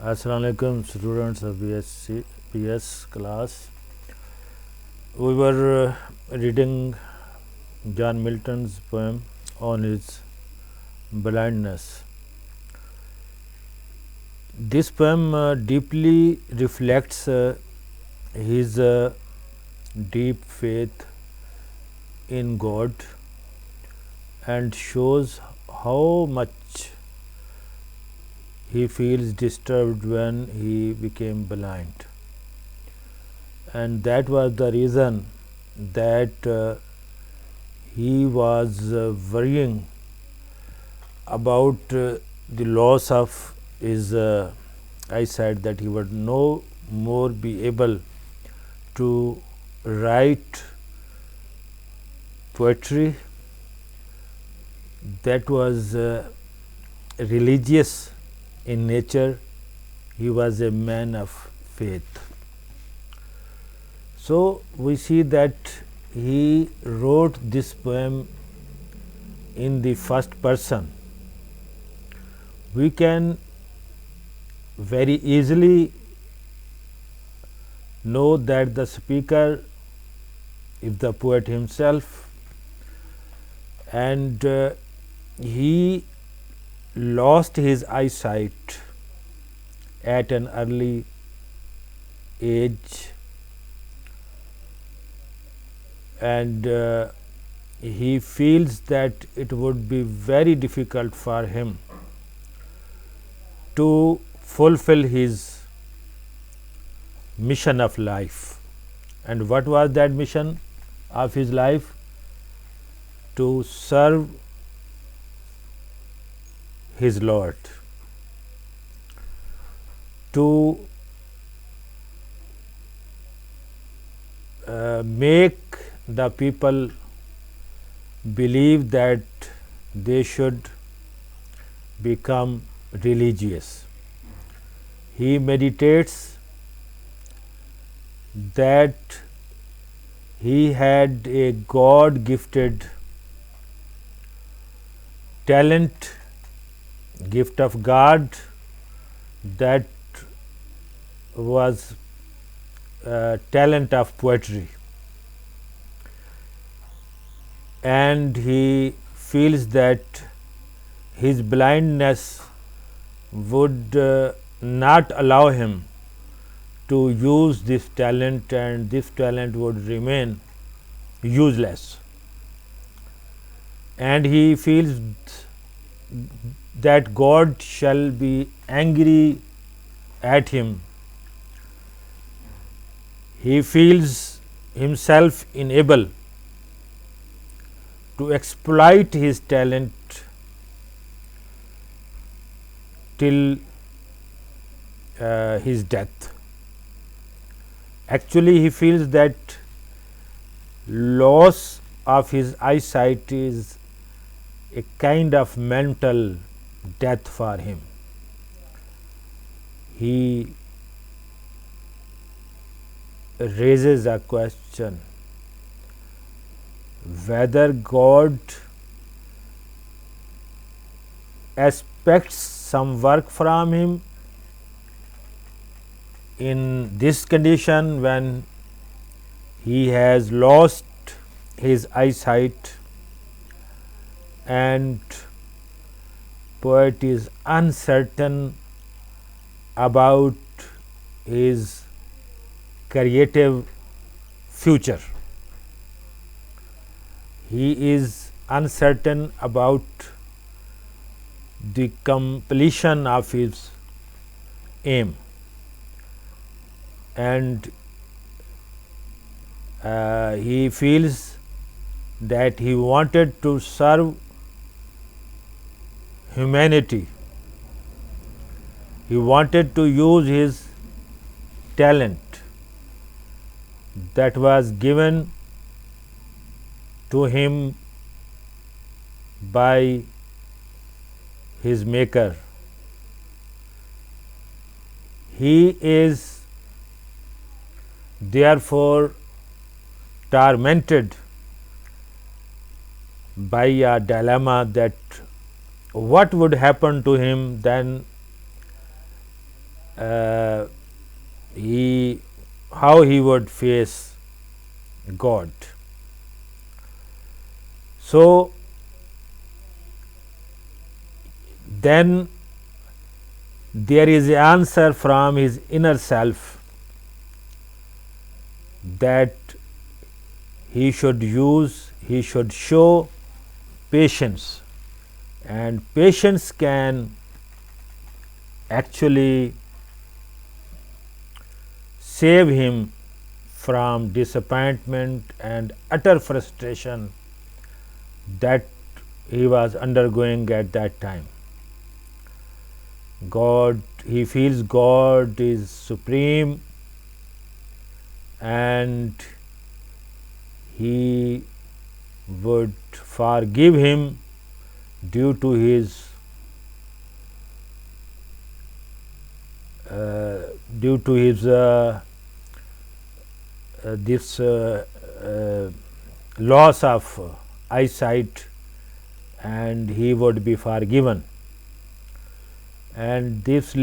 Assalamu alaikum, students of BS class. We were reading John Milton's poem on his blindness. This poem deeply reflects his deep faith in God and shows how much he feels disturbed when he became blind. And that was the reason that he was worrying about the loss of his eyesight, that he would no more be able to write poetry that was religious in nature. He was a man of faith. So we see that he wrote this poem in the first person. We can very easily know that the speaker is the poet himself, and he lost his eyesight at an early age, and he feels that it would be very difficult for him to fulfill his mission of life. And what was that mission of his life? To serve his Lord, to make the people believe that they should become religious. He meditates that he had a God gifted talent, gift of God, that was talent of poetry, and he feels that his blindness would not allow him to use this talent, and this talent would remain useless. And he feels that God shall be angry at him. He feels himself unable to exploit his talent till his death. Actually, he feels that loss of his eyesight is a kind of mental death for him. He raises a question whether God expects some work from him in this condition when he has lost his eyesight, and poet is uncertain about his creative future. He is uncertain about the completion of his aim, and he feels that he wanted to serve humanity. He wanted to use his talent that was given to him by his Maker. He is therefore tormented by a dilemma that what would happen to him then uh, he how he would face God. So then there is an answer from his inner self that he should show patience, and patience can actually save him from disappointment and utter frustration that he was undergoing at that time. He feels God is supreme, and he would forgive him due to his this loss of eyesight, and he would be forgiven. And this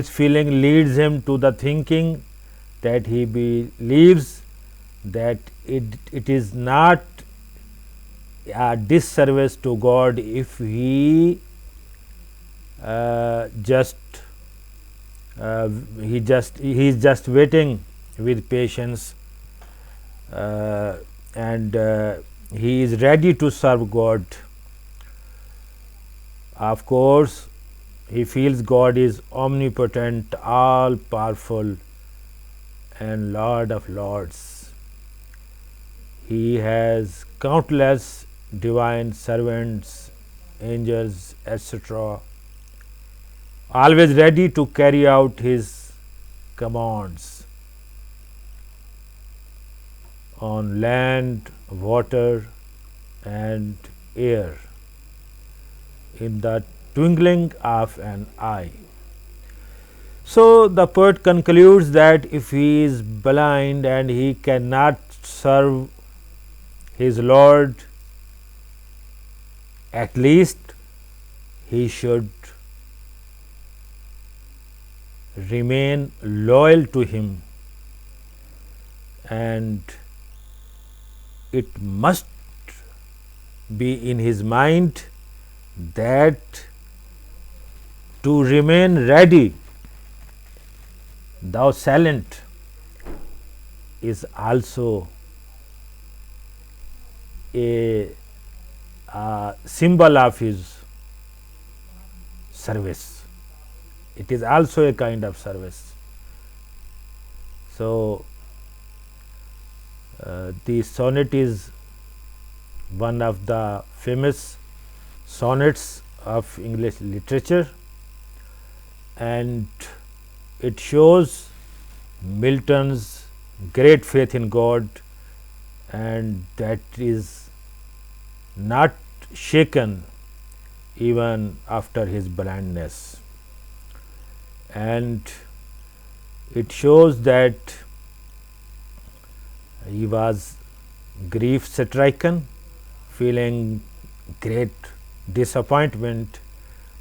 feeling leads him to the thinking that he believes that it is not a disservice to God if he he is just waiting with patience, and he is ready to serve God. Of course, he feels God is omnipotent, all powerful, and Lord of Lords. He has countless divine servants, angels, etc., always ready to carry out his commands on land, water, and air in the twinkling of an eye. So the poet concludes that if he is blind and he cannot serve his Lord, at least he should remain loyal to him, and it must be in his mind that to remain ready, thou silent, is also a symbol of his service. It is also a kind of service. So, the sonnet is one of the famous sonnets of English literature, and it shows Milton's great faith in God, and that is not shaken even after his blindness. And it shows that he was grief stricken, feeling great disappointment,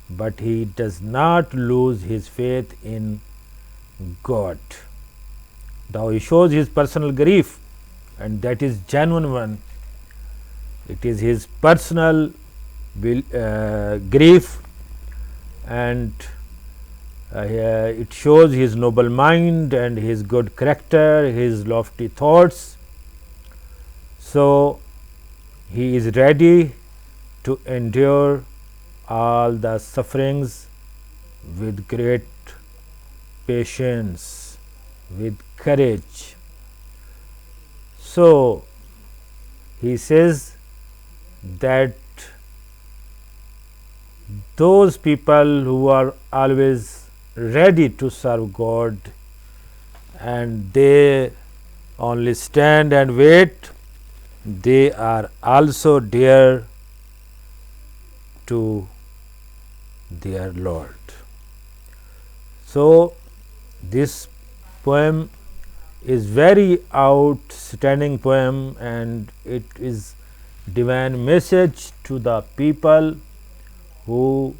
but he does not lose his faith in God. Though he shows his personal grief, and that is genuine one. It is his personal grief, and it shows his noble mind and his good character, his lofty thoughts. So he is ready to endure all the sufferings with great patience, with courage. So he says that those people who are always ready to serve God and they only stand and wait, they are also dear to their Lord. So this poem is very outstanding poem, and it is divine message to the people who